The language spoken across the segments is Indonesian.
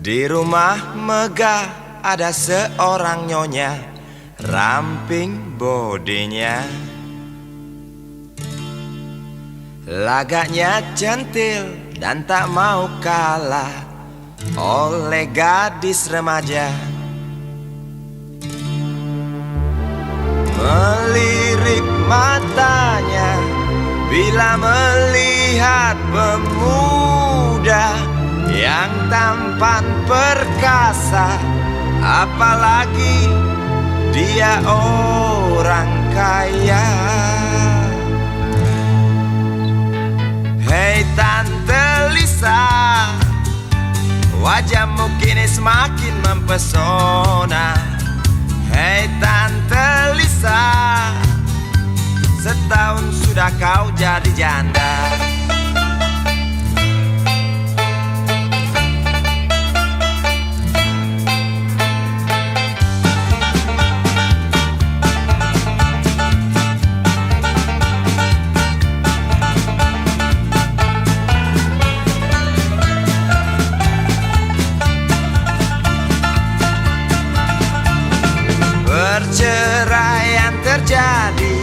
Di rumah megah ada seorang nyonya, ramping bodinya, lagaknya centil dan tak mau kalah oleh gadis remaja. Melirik matanya bila melihat pemuda yang tampan perkasa, apalagi dia orang kaya. Hei Tante Lisa, wajahmu kini semakin mempesona. Hei Tante Lisa, setahun sudah kau jadi janda. Perceraian terjadi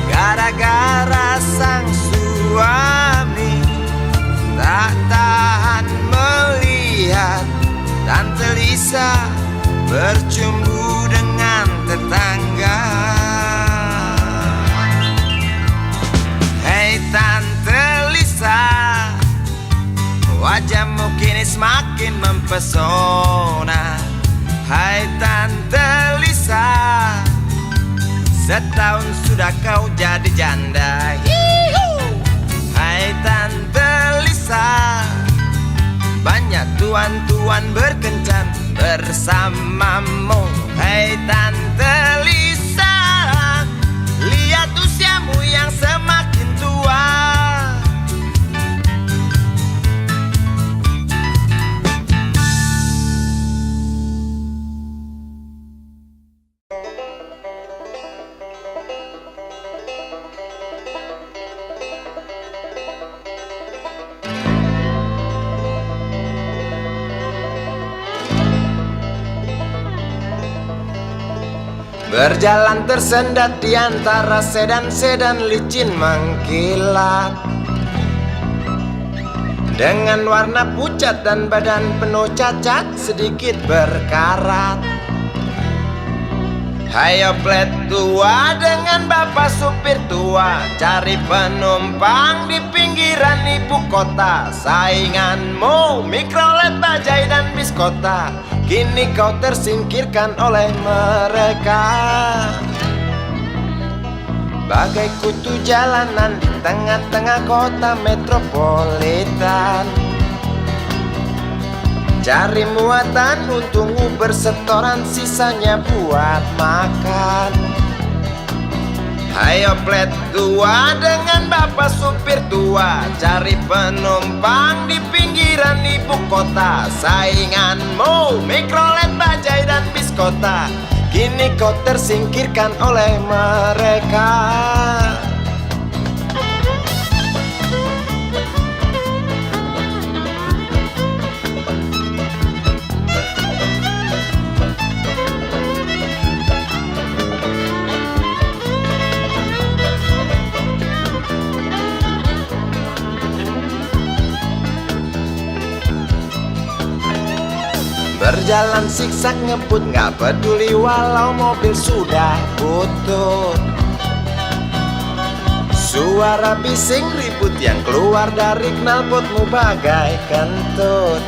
gara-gara sang suami tak tahan melihat Tante Lisa bercumbu dengan tetangga. Hei Tante Lisa, wajahmu kini semakin mempesona. Hai Tante Lisa, setahun sudah kau jadi janda. Hai Tante Lisa, banyak tuan-tuan berkencan bersamamu. Hai Tante Lisa, lihat usiamu yang semakin tua. Berjalan tersendat di antara sedan-sedan licin mengkilat, dengan warna pucat dan badan penuh cacat sedikit berkarat. Hayo plet tua dengan bapak supir tua, cari penumpang di pinggiran ibu kota. Sainganmu Mikrolet, Bajai dan Biskota, kini kau tersingkirkan oleh mereka. Bagai kutu jalanan di tengah-tengah kota metropolitan, cari muatan untungmu bersetoran, sisanya buat makan. Hayo plet tua dengan bapak supir tua, cari penumpang di pinggiran ibu kota. Sainganmu Mikrolet, Bajai dan Biskota, kini kau tersingkirkan oleh mereka. Berjalan siksak ngebut, gak peduli walau mobil sudah butut. Suara bising ribut yang keluar dari knalpotmu bagai kentut.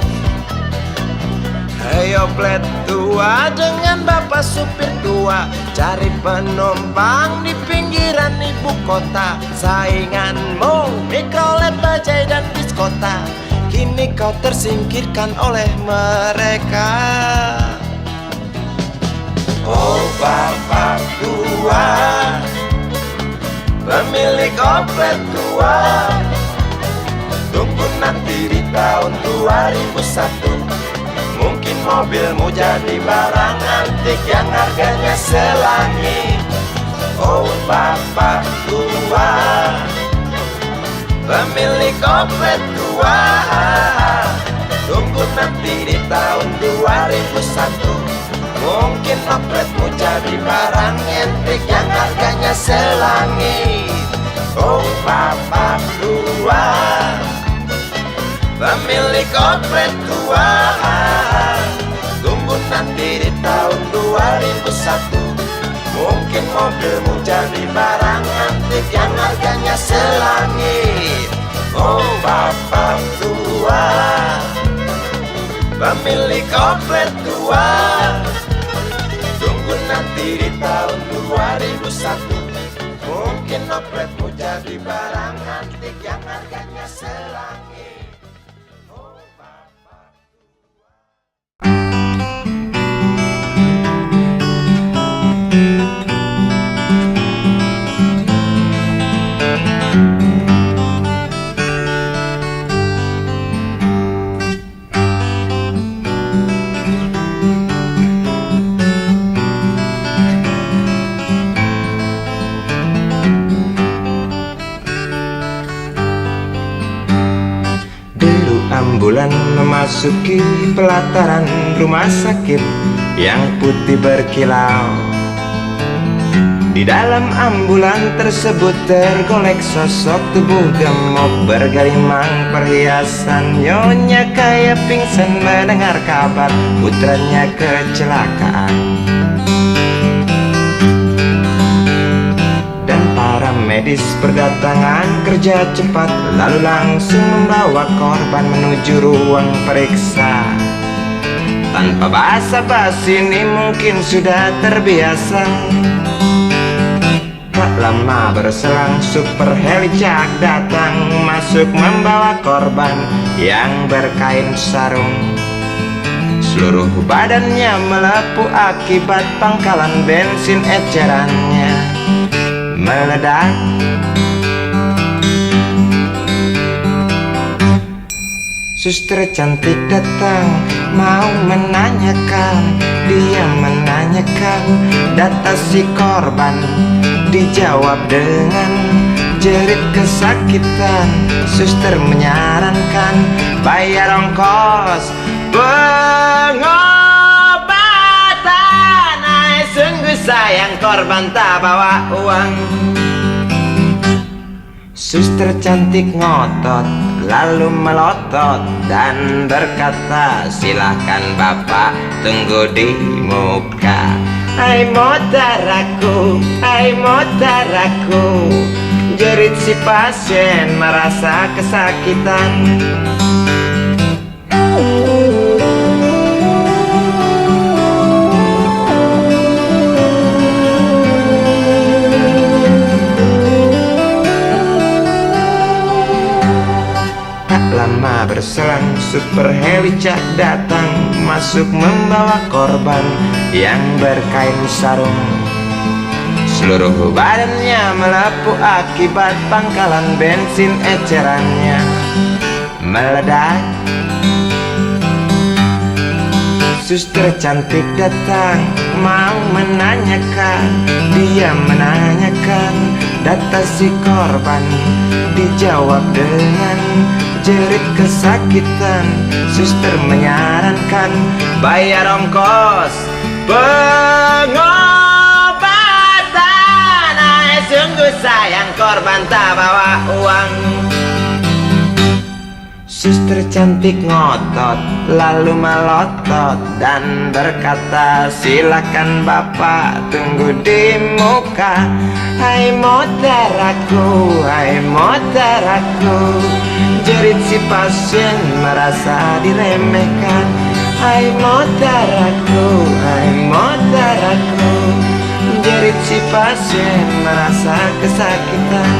Hayo plet tua dengan bapak supir tua, cari penumpang di pinggiran ibu kota. Sainganmu Mikrolet, Bajai dan Biskota, kini kau tersingkirkan oleh mereka. Oh bapak tua, pemilik oplet tua, tunggu nanti di tahun 2001, mungkin mobilmu jadi barang antik yang harganya selangit. Oh bapak tua, pemilik oplet tua, Tunggu nanti di tahun 2001, mungkin opletmu jadi barang antik yang harganya selangit. Oh bapak tua, pemilik oplet tua, tunggu nanti di tahun 2001, mungkin mobilmu jadi barang antik yang harganya selangit. Oh bapak tua, pemilik oplet tua, tunggu nanti di tahun 2001, mungkin opletmu jadi barang antik yang harganya selangit. Oh bapak tua. Ambulan memasuki pelataran rumah sakit yang putih berkilau. Di dalam ambulan tersebut tergolek sosok tubuh gemuk bergelimang perhiasan. Nyonya kaya pingsan mendengar kabar putranya kecelakaan. Para medis berdatangan kerja cepat, lalu langsung membawa korban menuju ruang periksa. Tanpa basa-basi ini mungkin sudah terbiasa. Tak lama berselang super helicak datang, masuk membawa korban yang berkain sarung. Seluruh badannya melepuh akibat pangkalan bensin ecerannya meledak. Suster cantik datang mau menanyakan, dia menanyakan data si korban. Dijawab dengan jerit kesakitan. Suster menyarankan bayar ongkos pengobatan. Sungguh sayang korban tak bawa uang. Suster cantik ngotot lalu melotot dan berkata, silahkan bapak tunggu di muka. Hai motaraku, hai motaraku, jerit si pasien merasa kesakitan. Lama berselang super helicak datang, masuk membawa korban yang berkain sarung. Seluruh badannya melepuh akibat pangkalan bensin ecerannya meledak. Suster cantik datang mau menanyakan, dia menanyakan data si korban. Dijawab dengan jerit kesakitan. Suster menyarankan bayar ongkos pengobatan. Sungguh sayang korban tak bawa uang. Suster cantik ngotot lalu melotot dan berkata, silakan bapak tunggu di muka. Hai motaraku, hai motaraku, jerit si pasien merasa diremehkan. Hai motaraku, hai motaraku, jerit si pasien merasa kesakitan.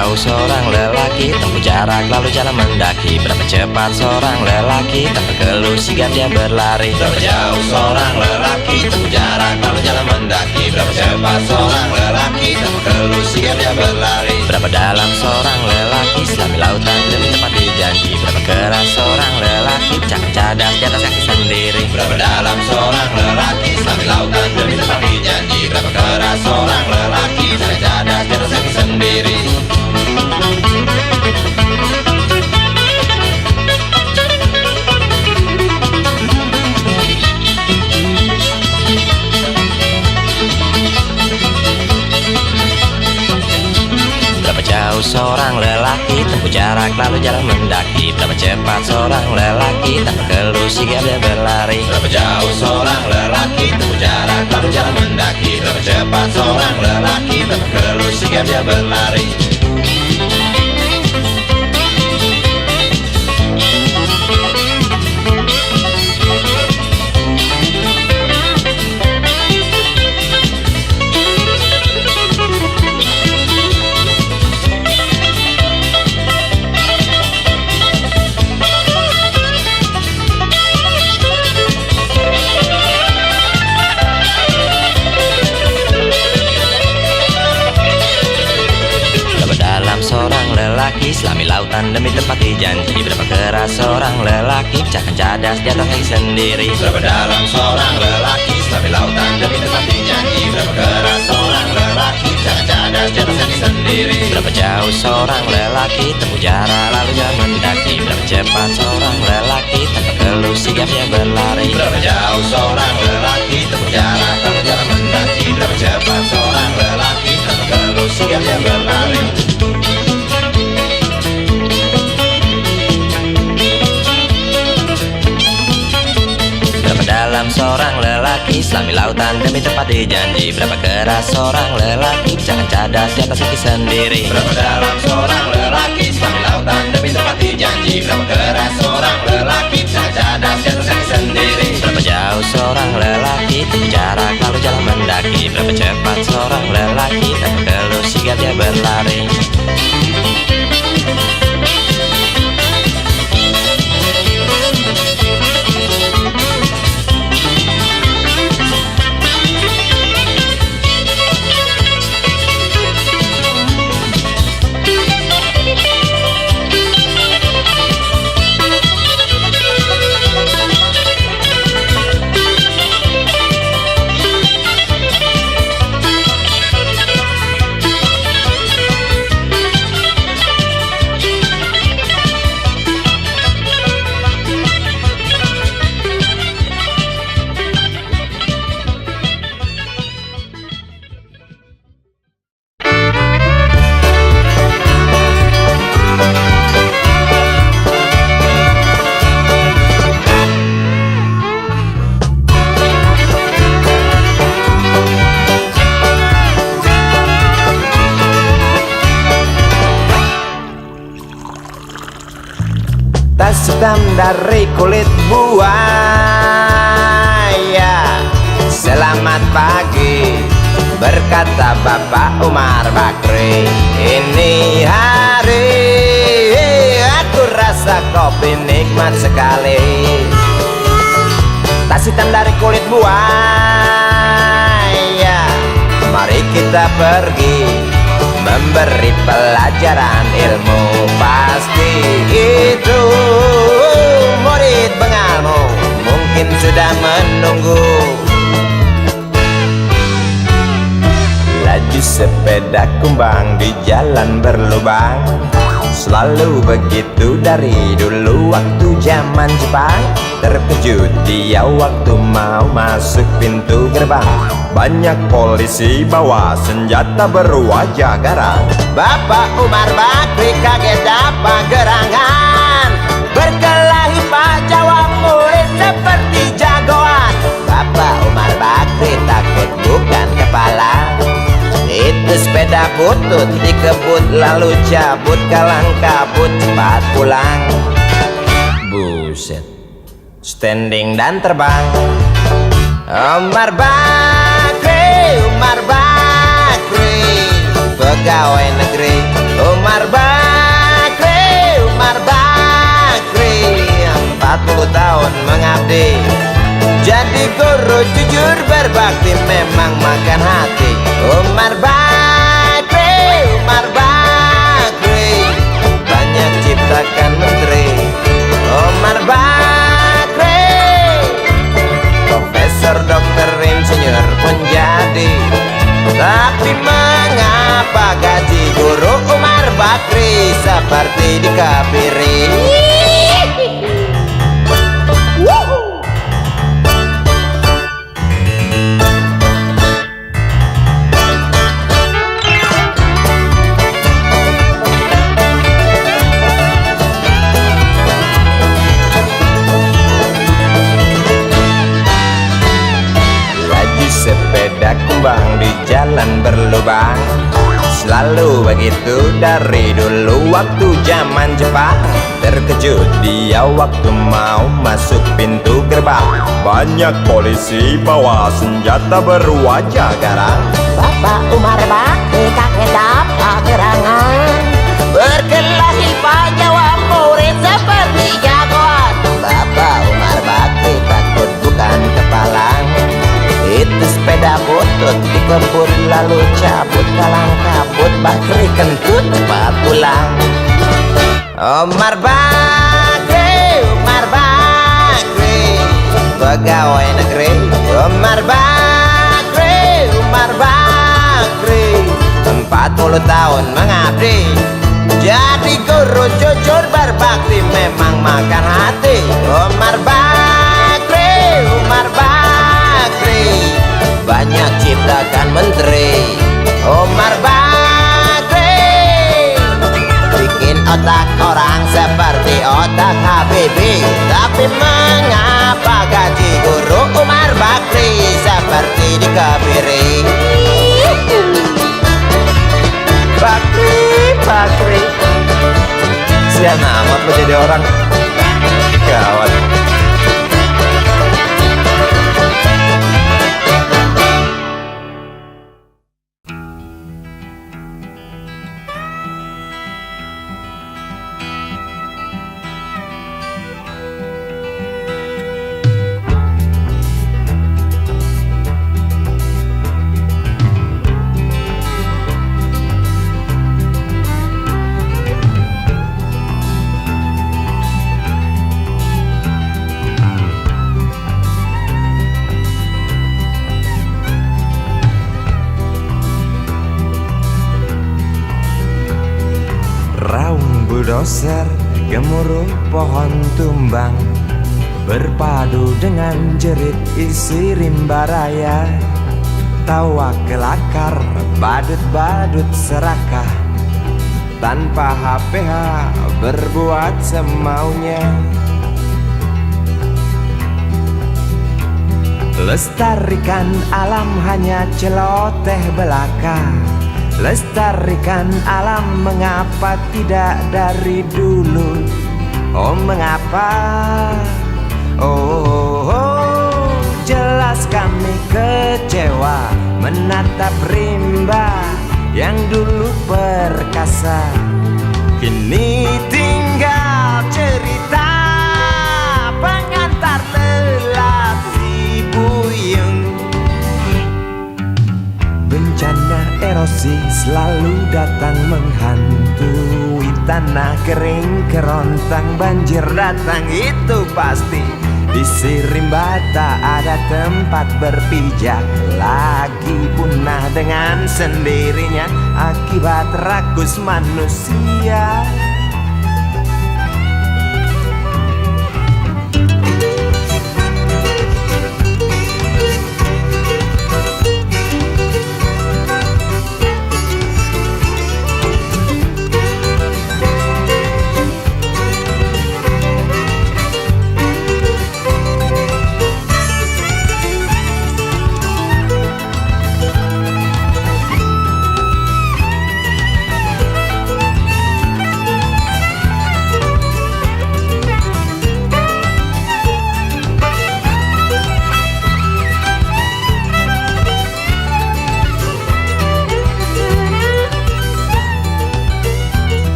jauh seorang lelaki tempuh jarak lalu jalan mendaki? Berapa cepat seorang lelaki tanpa keluh sigap dia berlari? Berapa jauh seorang lelaki tempuh jarak lalu jalan mendaki? Berapa cepat seorang lelaki tanpa keluh sigap dia berlari? Berapa dalam seorang lelaki selami lautan demi tepati janji? Berapa keras seorang lelaki cakap cadas di atas kaki sendiri? Berapa dalam seorang lelaki selami lautan demi tepati janji? Berapa keras seorang lelaki cakap cadas di atas kaki sendiri? Berapa jauh seorang lelaki tempuh jarak lalu jalan mendaki? Berapa cepat seorang lelaki tanpa keluh sigap dia berlari? Berapa jauh seorang lelaki tempuh jarak lalu jalan mendaki? Berapa cepat seorang lelaki tanpa keluh sigap dia berlari? Selami lautan demi tepati janji? Berapa keras seorang lelaki cakap cadas di atas kaki sendiri? Berapa dalam seorang lelaki selami lautan demi tepati janji? Berapa keras seorang lelaki cakap cadas di atas kaki sendiri? Berapa jauh seorang lelaki tempuh jarak lalu jalan mendaki? Berapa cepat seorang lelaki tanpa keluh sigap dia berlari? Berapa jauh seorang lelaki tempuh jarak lalu jalan mendaki? Berapa cepat seorang lelaki tanpa keluh sigap dia berlari? Dalam seorang lelaki selami lautan demi tepati janji? Berapa keras seorang lelaki cakap cadas di atas kaki sendiri? Berapa dalam seorang lelaki selami lautan demi tepati janji? Berapa keras seorang lelaki cakap cadas di atas kaki sendiri? Berapa jauh seorang lelaki tempuh jarak lalu jalan mendaki? Berapa cepat seorang lelaki tanpa keluh sigap dia berlari? Tas hitam dari kulit buaya. Selamat pagi, berkata Bapak Umar Bakri. Ini hari aku rasa kopi nikmat sekali. Tas hitam dari kulit buaya, mari kita pergi memberi pelajaran ilmu. Pasti itu murid bengalmu mungkin sudah menunggu. Laju sepeda kumbang di jalan berlubang, selalu begitu dari dulu waktu zaman Jepang. Terkejut dia waktu mau masuk pintu gerbang, banyak polisi bawa senjata berwajah garang. Bapak Umar Bakri kaget dapat gerangan, berkelahi Pak Jawa murid seperti jagoan. Bapak Umar Bakri takut bukan kepala, itu sepeda butut dikebut lalu cabut kalang kabut cepat pulang. Buset, standing dan terbang. Umar Bakri, pegawai negeri. Umar Umar Bakri, Umar Bakri, 40 tahun mengabdi jadi guru jujur berbakti memang makan hati. Umar Bakri, Umar Bakri, banyak ciptakan menteri. Umar Bakri, profesor, dokter, insinyur pun jadi. Tapi mengapa gaji guru Umar Bakri seperti dikebiri? Sepeda kembang di jalan berlubang, selalu begitu dari dulu waktu zaman Jepang. Terkejut dia waktu mau masuk pintu gerbang, banyak polisi bawa senjata berwajah garang. Bapak Umar Bakri kakek dapat gerangan, berkelahi jawab murid seperti jagoan. Bapak Umar Bakri takut bukan kepalang, itu sepeda butut dikebut lalu cabut kalang kabut. Bakri kentut cepat pulang. Umar Bakri, Umar Bakri, pegawai negeri. Umar Bakri, Umar Bakri, 40 tahun mengabdi jadi guru jujur berbakti memang makan hati. Umar Bakri, Umar Bakri, banyak ciptakan menteri. Umar Bakri, bikin otak orang seperti otak Habibie. Tapi mengapa gaji guru Umar Bakri seperti dikebiri? Bakri, Bakri, sian amat lo jadi orang. Gawat. Bulldozer gemuruh pohon tumbang, berpadu dengan jerit isi rimba raya. Tawa kelakar, badut-badut serakah, tanpa HPH berbuat semaunya. Lestarikan alam hanya celoteh belaka, lestarikan alam mengapa tidak dari dulu? Oh mengapa? Oh, jelas kami kecewa menatap rimba yang dulu perkasa, kini tinggal cerita pengantar lelah si buyung. Bencana erosi selalu datang menghantui tanah kering kerontang, banjir datang itu pasti. Di Rimba tak ada tempat berpijak lagi, punah dengan sendirinya akibat rakus manusia.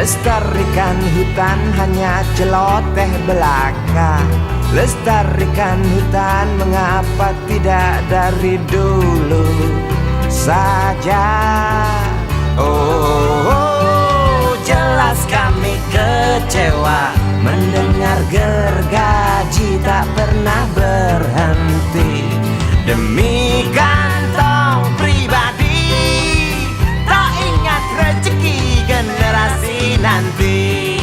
Lestarikan hutan hanya celoteh belaka. Lestarikan hutan mengapa tidak dari dulu saja. Oh, jelas kami kecewa mendengar gergaji tak pernah berhenti. Demi kantong pribadi, tak ingat rezeki generasi nanti.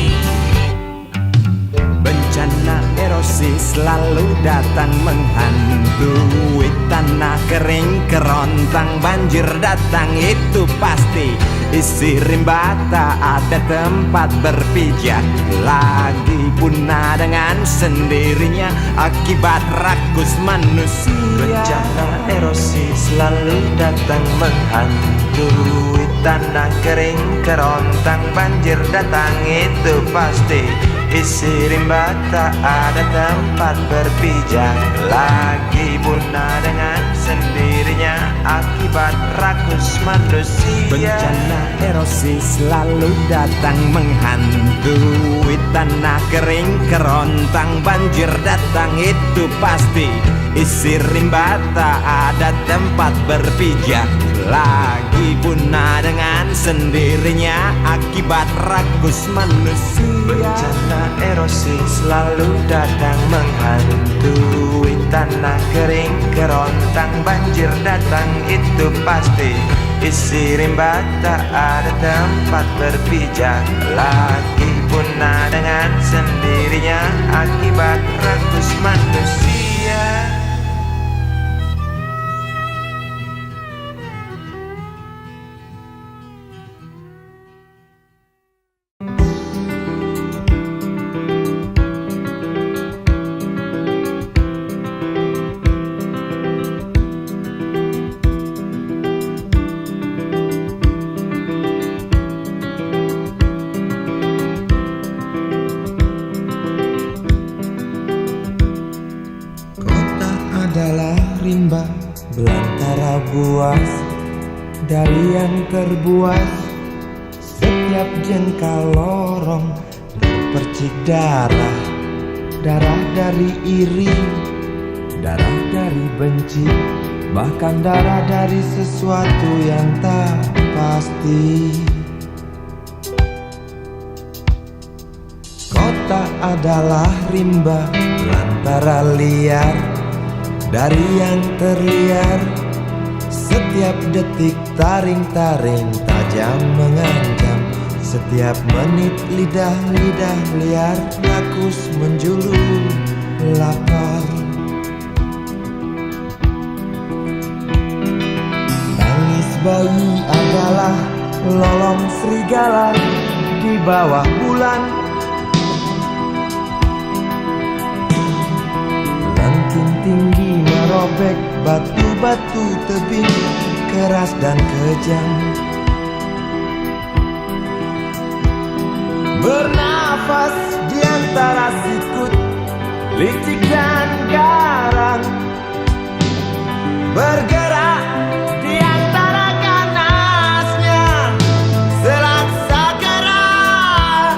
Bencana erosi selalu datang menghantui. Tanah kering kerontang, banjir datang itu pasti. Isi rimba tak ada tempat berpijak lagi, punah dengan sendirinya akibat rakus manusia. Bencana erosi selalu datang menghantui. Tanah kering kerontang, banjir datang itu pasti. Isi rimba tak ada tempat berpijak lagi, punah dengan sendirinya akibat rakus manusia. Bencana erosi selalu datang menghantui. Tanah kering kerontang, banjir datang itu pasti. Isi rimba tak ada tempat berpijak lagi, punah dengan sendirinya akibat rakus manusia. Bencana erosi selalu datang menghantui. Tanah kering kerontang, banjir datang itu pasti. Isi rimba tak ada tempat berpijak lagi, punah dengan sendirinya akibat rakus manusia. Adalah rimba belantara buas dari yang terbuas. Setiap jengkal lorong berpercik darah. Darah dari iri, darah dari benci, bahkan darah dari sesuatu yang tak pasti. Kota adalah rimba belantara liar dari yang terliar. Setiap detik taring-taring tajam mengancam. Setiap menit lidah-lidah liar rakus menjulur lapar. Tangis bayi adalah lolong serigala di bawah bulan. Langking tinggi merobek batu-batu tebing keras dan kejam. Bernafas di antara sikut, licik dan garang. Bergerak di antara ganasnya selaksa gerah.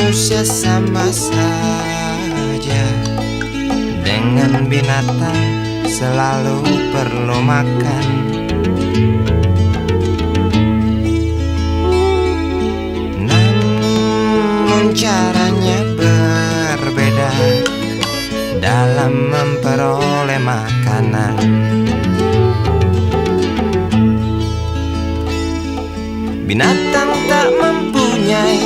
Manusia sama saja dengan binatang, selalu perlu makan. Namun caranya berbeda dalam memperoleh makanan. Binatang tak mempunyai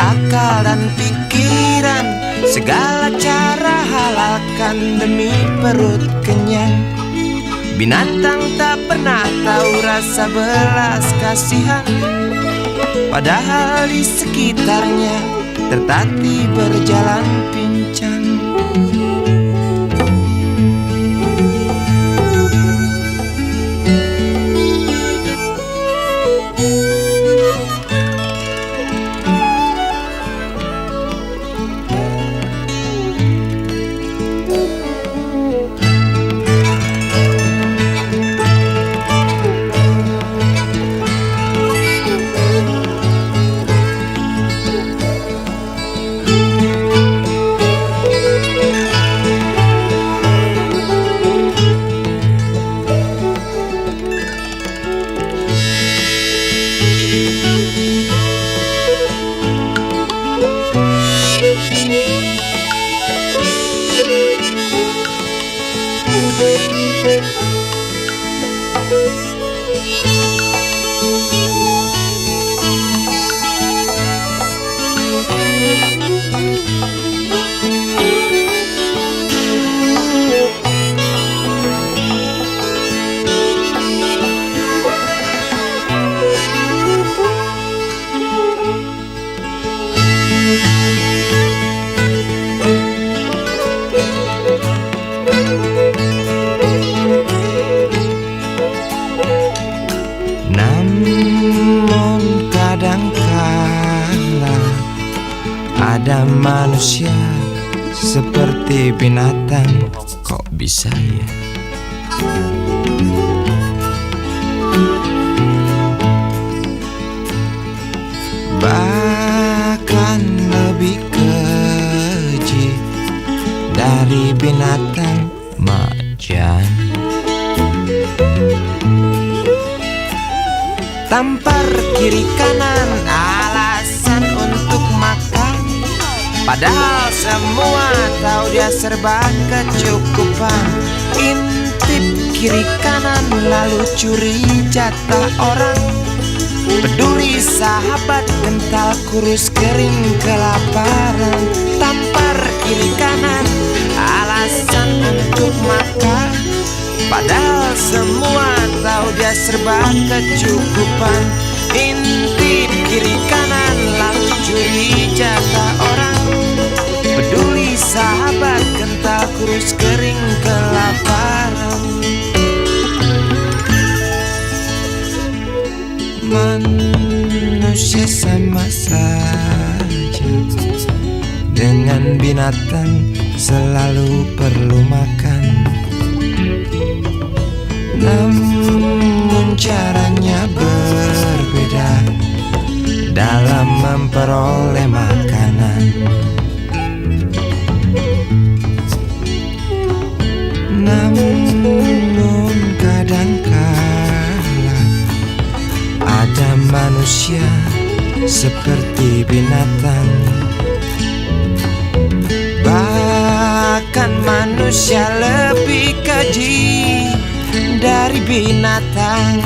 akal dan pikiran, segala cara halalkan demi perut kenyang. Binatang tak pernah tahu rasa belas kasihan, padahal di sekitarnya tertatih berjalan pincang. Namun kadangkala ada manusia seperti binatang, kok bisa ya? Bahkan lebih keji dari binatang macan. Tampar kiri kanan alasan untuk makan, padahal semua tahu dia serba kecukupan. Intip kiri kanan lalu curi jatah orang, peduli sahabat kental kurus kering kelaparan. Tampar kiri kanan alasan untuk makan, padahal semua tahu dia serba kecukupan. Intip kiri kanan lalu curi jatah orang, peduli sahabat kental kurus kering kelaparan. Manusia sama saja dengan binatang. binatang selalu perlu makan, namun caranya berbeda dalam memperoleh makanan. Namun kadangkala ada manusia seperti binatang, bahkan manusia lebih keji dari binatang.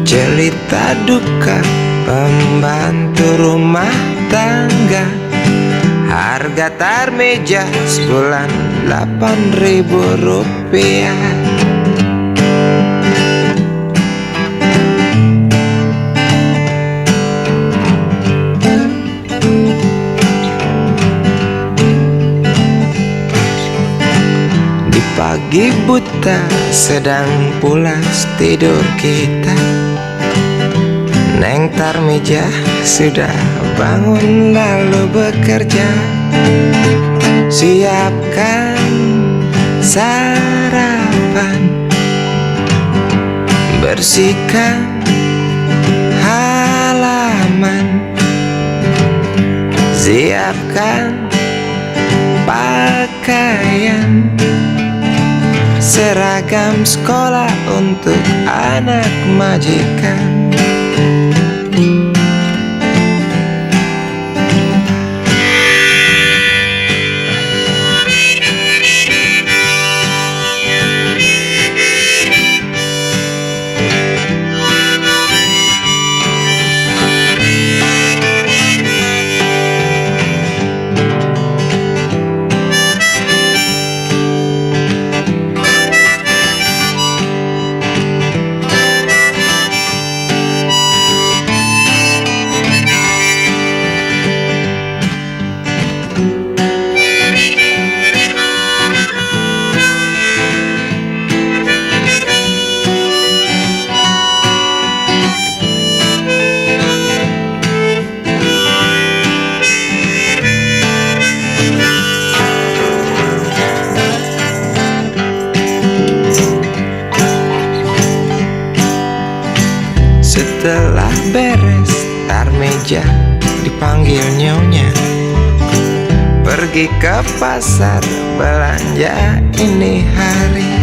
Cerita duka pembantu rumah tangga, harga tarmeja sebulan 8.000 rupiah. Di pagi buta sedang pulas tidur kita, Neng Tarmija sudah bangun lalu bekerja. Siapkan sarapan, bersihkan halaman, siapkan pakaian, seragam sekolah untuk anak majikan. Setelah beres Tarmija dipanggil nyonya, pergi ke pasar belanja ini hari.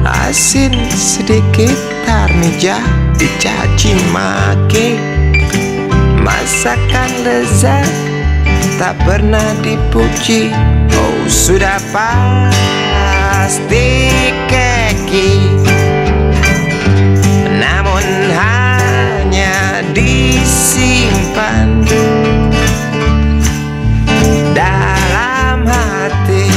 Asin sedikit Tarmija, dicaci maki. Masakan lezat tak pernah dipuji. Oh sudah pasti keki, namun hanya disimpan dalam hati.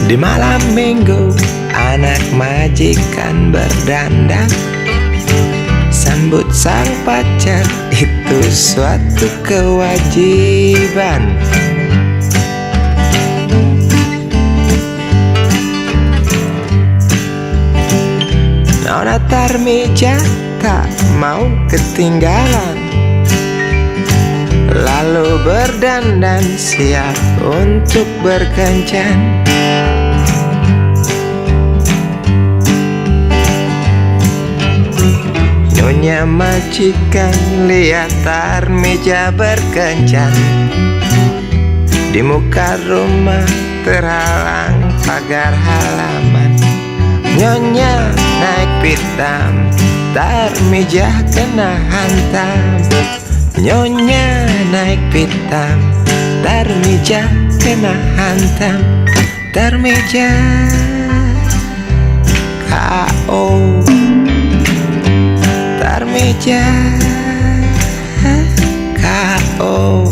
Di malam minggu anak majikan berdandan sambut sang pacar, itu suatu kewajiban. Nona Tarmija tak mau ketinggalan, lalu berdandan siap untuk berkencan. Nyonya majikan lihat Tarmija berkencan, di muka rumah terhalang pagar halaman. Nyonya naik pitam, Tarmija kena hantam. Nyonya naik pitam, Tarmija kena hantam. Tarmija K.O. Tarmija K.O.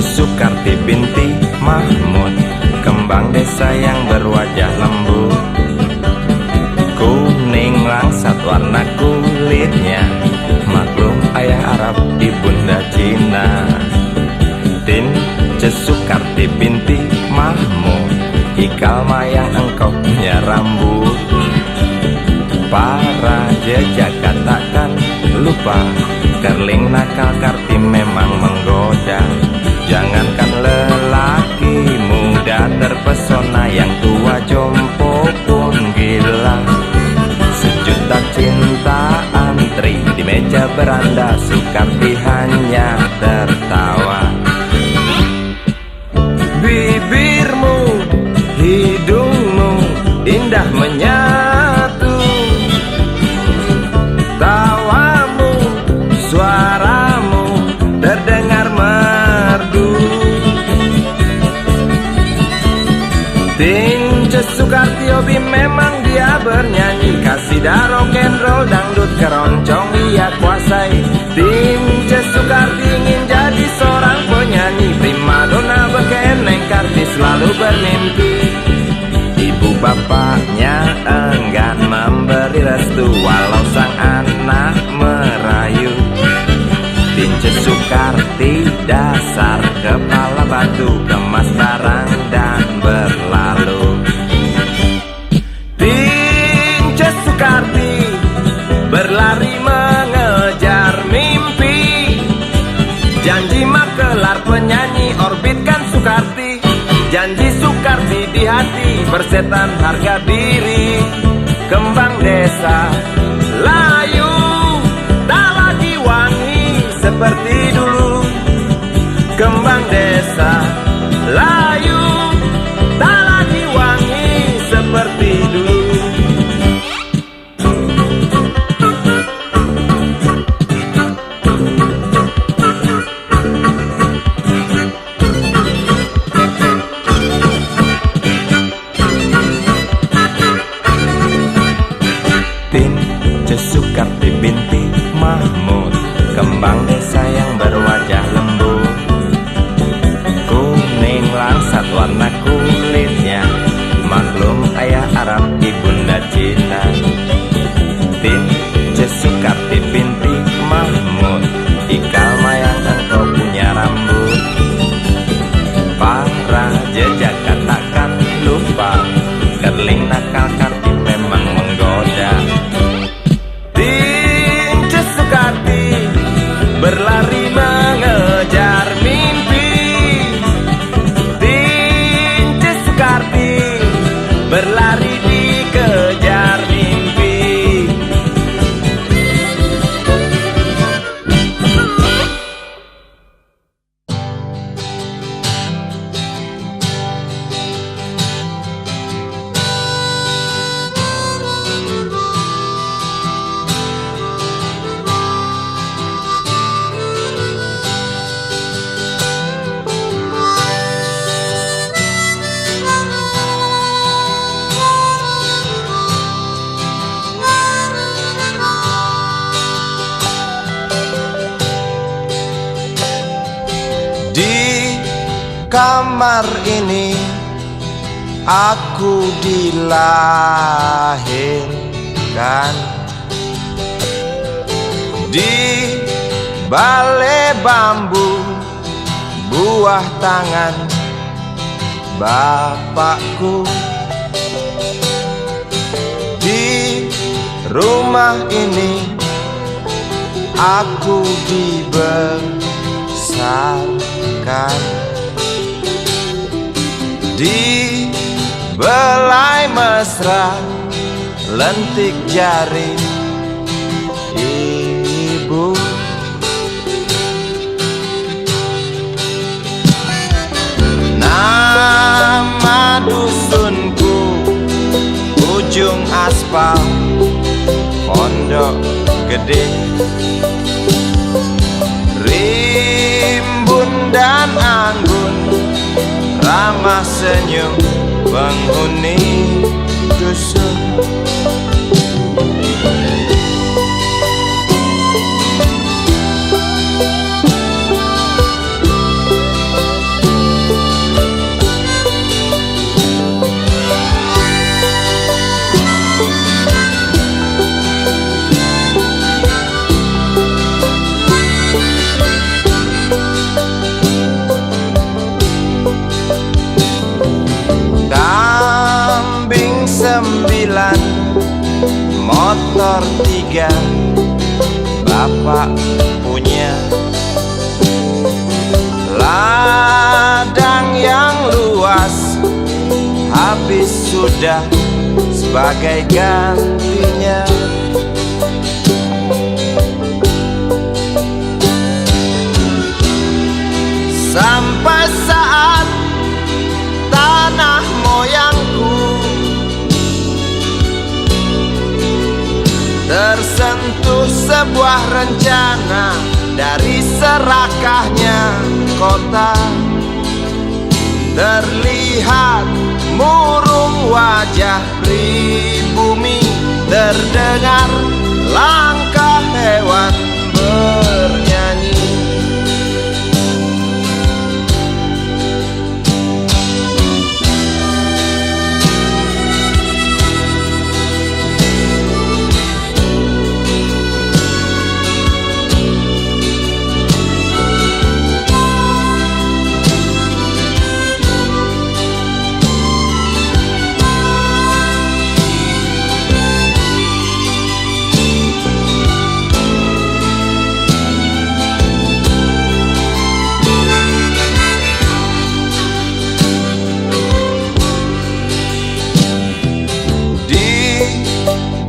Sukarti binti Mahmud, kembang desa yang berwajah lembut, kuning langsat warna kulitnya, maklum ayah Arab ibunda Cina. Tin Sukarti binti Mahmud, ikal mayang engkau punya rambut. Para jejak katakan lupa, kerling nakal Karti memang menggoda. Jangankan lelaki muda terpesona, yang tua jompo pun gila. Sejuta cinta antri di meja beranda, Sukarti hanya tertawa. Bibirmu, hidungmu indah menyatu, tawamu, suaramu terdengar merdu. Tin memang dia bernyanyi, kasida, rock and roll, dangdut, keroncong ia kuasai. Tim Sukarti ingin jadi seorang penyanyi, primadona berkeneng kartis selalu bermimpi. Ibu bapaknya enggan memberi restu walau sang anak merayu. Tince Sukarti dasar kepala batu, kemas barang dan berlalu. Tince Sukarti berlari mengejar mimpi, janji makelar penyanyi orbitkan Sukarti. Janji Sukarti di hati, persetan harga diri. Kembang desa layu, tak lagi wangi seperti dulu. Kembang desa layu, tak lagi wangi seperti dulu. Tince Sukarti binti Mahmud, kembang desa yang berwajah lembut, kuning langsat warna kulitnya, maklum ayah Arab ibunda Cina. Tince Sukarti binti Mahmud, ikal mayang engkau punya rambut, para jejak katakan lupa, kerling nakal Karti memang menggoda. Tince Sukarti berlari mengejar mimpi. Tince Sukarti berlari dikejar mimpi. Di kamar ini aku dilahirkan, di balai bambu buah tangan bapakku. Di rumah ini aku dibesarkan, di belai mesra lentik jari ibu. Nama dusunku ujung aspal Pondok Gede. Rimbun dan anggun ramah senyum penghuni dusun. Kambing 9, motor 3, bapak punya. Ladang yang luas habis sudah sebagai gantinya. Sampai saat tanah moyangku tersentuh sebuah rencana dari serakahnya kota, terlihat murung wajah pribumi, terdengar langkah hewan bernyanyi.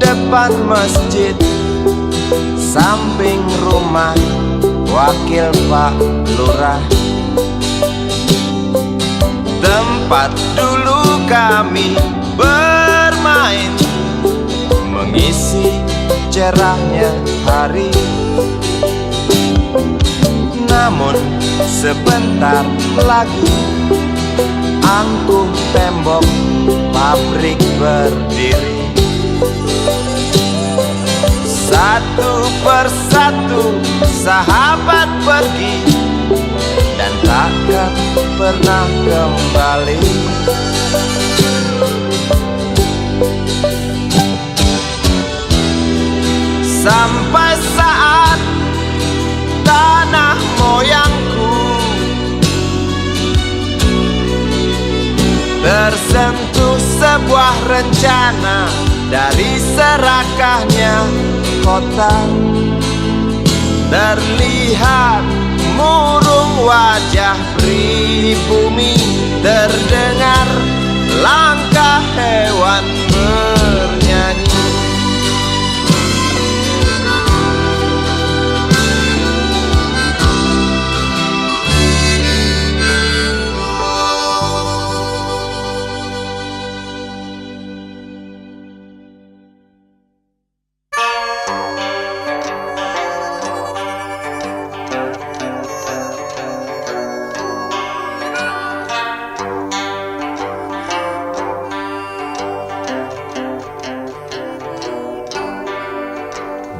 Depan masjid, samping rumah wakil Pak Lurah, tempat dulu kami bermain, mengisi cerahnya hari. Namun sebentar lagi angkuh tembok pabrik berdiri. Satu persatu sahabat pergi dan takkan pernah kembali. Sampai saat tanah moyangku tersentuh sebuah rencana dari serakahnya kota. Terlihat murung wajah pribumi, terdengar langkah hewan bernyanyi.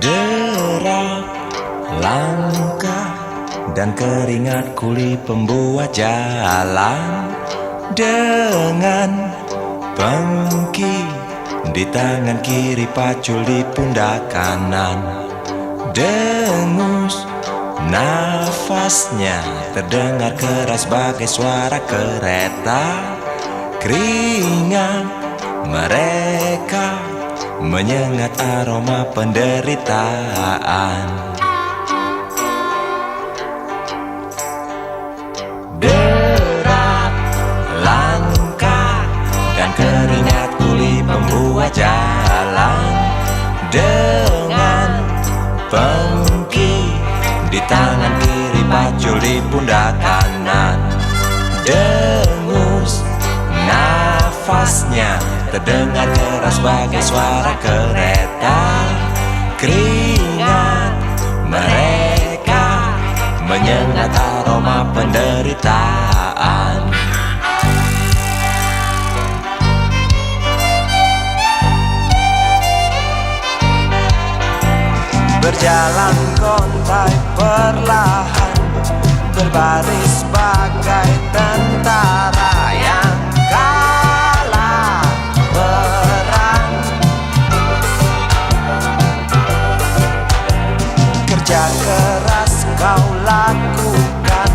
Derap langkah dan keringat kuli pembuat jalan, dengan pengki di tangan kiri, pacul di pundak kanan. Dengus nafasnya terdengar keras bagai suara kereta. Keringat mereka menyengat aroma penderitaan. Derap langkah dan keringat kuli pembuat jalan, dengan pengki di tangan kiri, pacul di pundak kanan. Dengus nafasnya terdengar keras bagai suara kereta. Keringat mereka menyengat aroma penderitaan. Berjalan kontai perlahan, berbaris bagai tentara yang kalah perang. Kerja keras kau lakukan,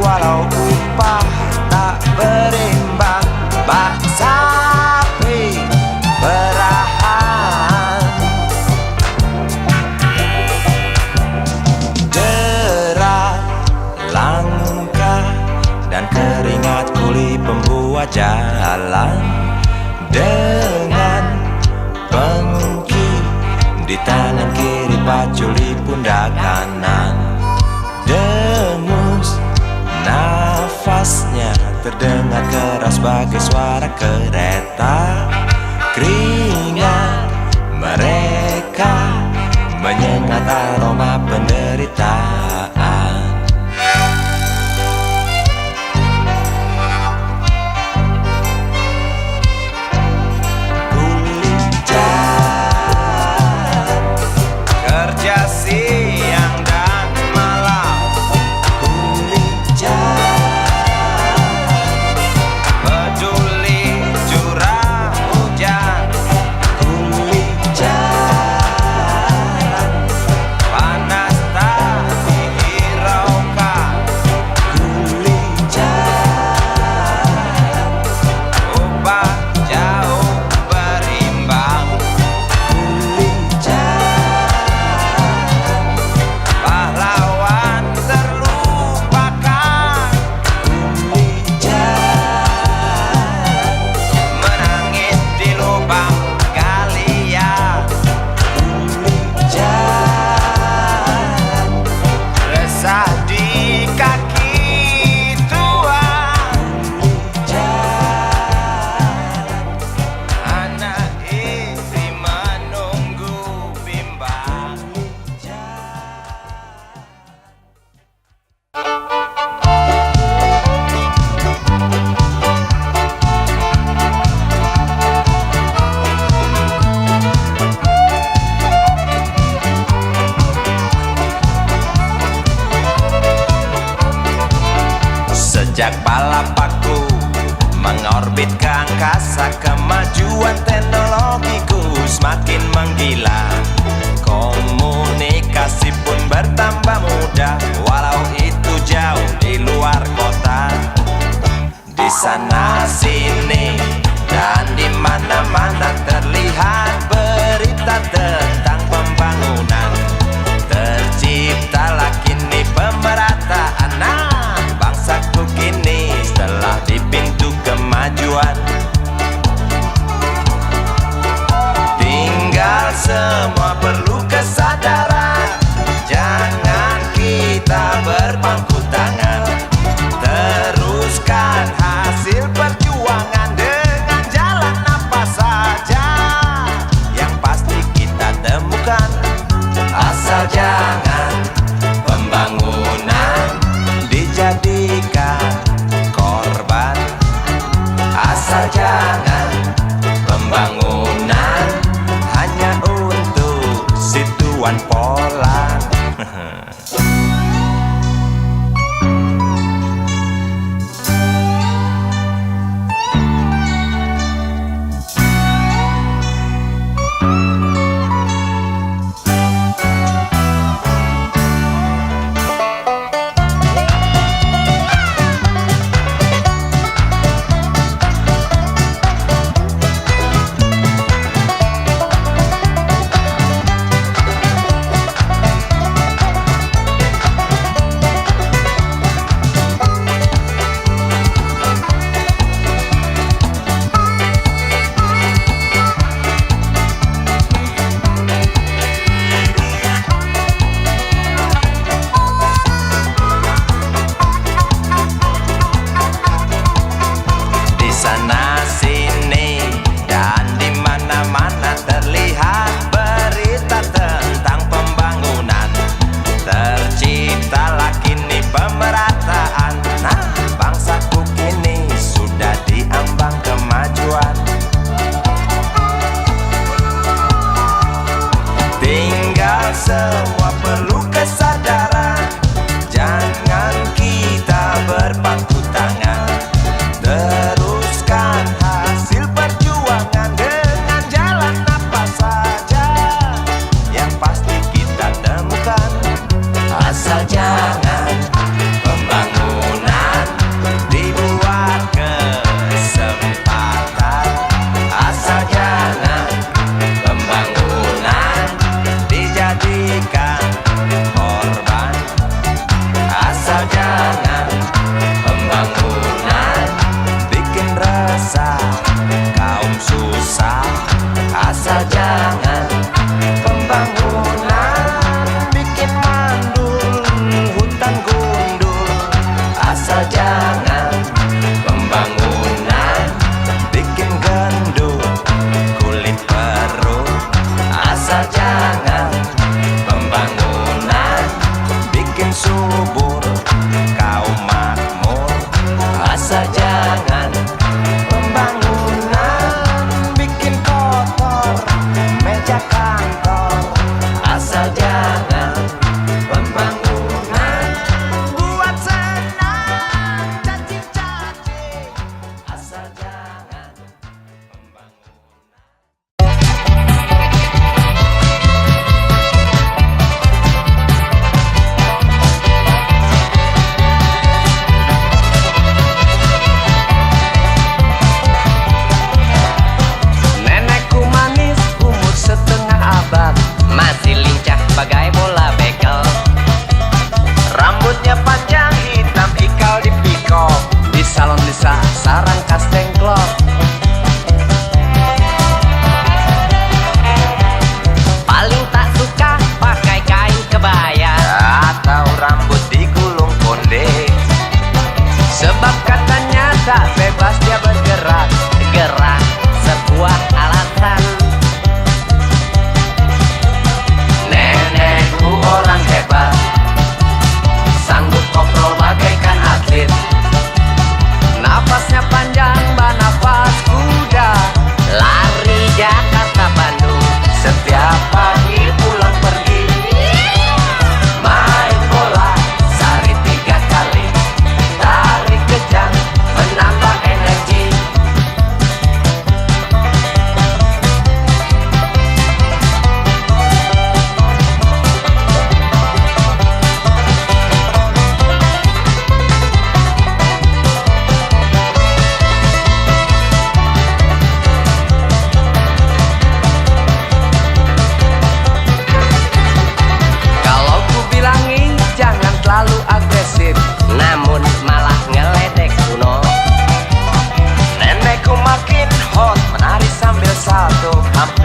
walau upah tak berimbang. Bak sapi berahan, derap langkah dan keringat kuli pembuat jalan, dengan pengki di tangan kiri, pacul di pundak kanan. Dengus nafasnya terdengar keras bagai suara kereta. Keringat mereka menyengat aroma penderitaan. Orbit ke angkasa, kemajuan teknologiku semakin menggila. Komunikasi pun bertambah mudah, walau itu jauh di luar kota. Di sana sini dan di mana-mana terlihat berita tentang pembangunan. Terciptalah kini pemerataan. Nah, bangsaku kini setelah di pintu kemajuan. Tinggal semua perlu kesadaran. Jangan kita berpangku tangan. Teruskan hasil perjuangan dengan jalan apa saja. Yang pasti kita temukan. Asal jangan pembangunan dijadikan korban. Asal jangan pembangunan hanya untuk si tuan polan. Sana sini dan di mana-mana terlihat berita tentang pembangunan. Terciptalah kini pemerataan. Nah, bangsaku kini sudah diambang kemajuan. Tinggal semua perlu kesadaran. Jangan kita berpangku tangan. Teruskan hasil perjuangan dengan jalan apa saja. Yang pasti kita temukan. Asal jangan pembangunan dibuat kesempatan. Asal jangan pembangunan dijadikan korban. Asal jangan pembangunan bikin resah kaum susah. Asal jangan pembangunan bikin mandul hutan gundul. Asal jangan pembangunan bikin gendut kulit perut. Asal jangan pembangunan bikin subur kaum makmur. Asal jangan pembangunan bikin kotor meja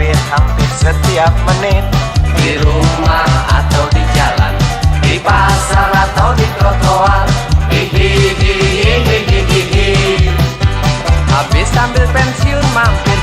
macet hampir setiap menit. Di rumah atau di jalan, di pasar atau di trotoar. Hihihihihihihi. Habis ambil pensiun mampir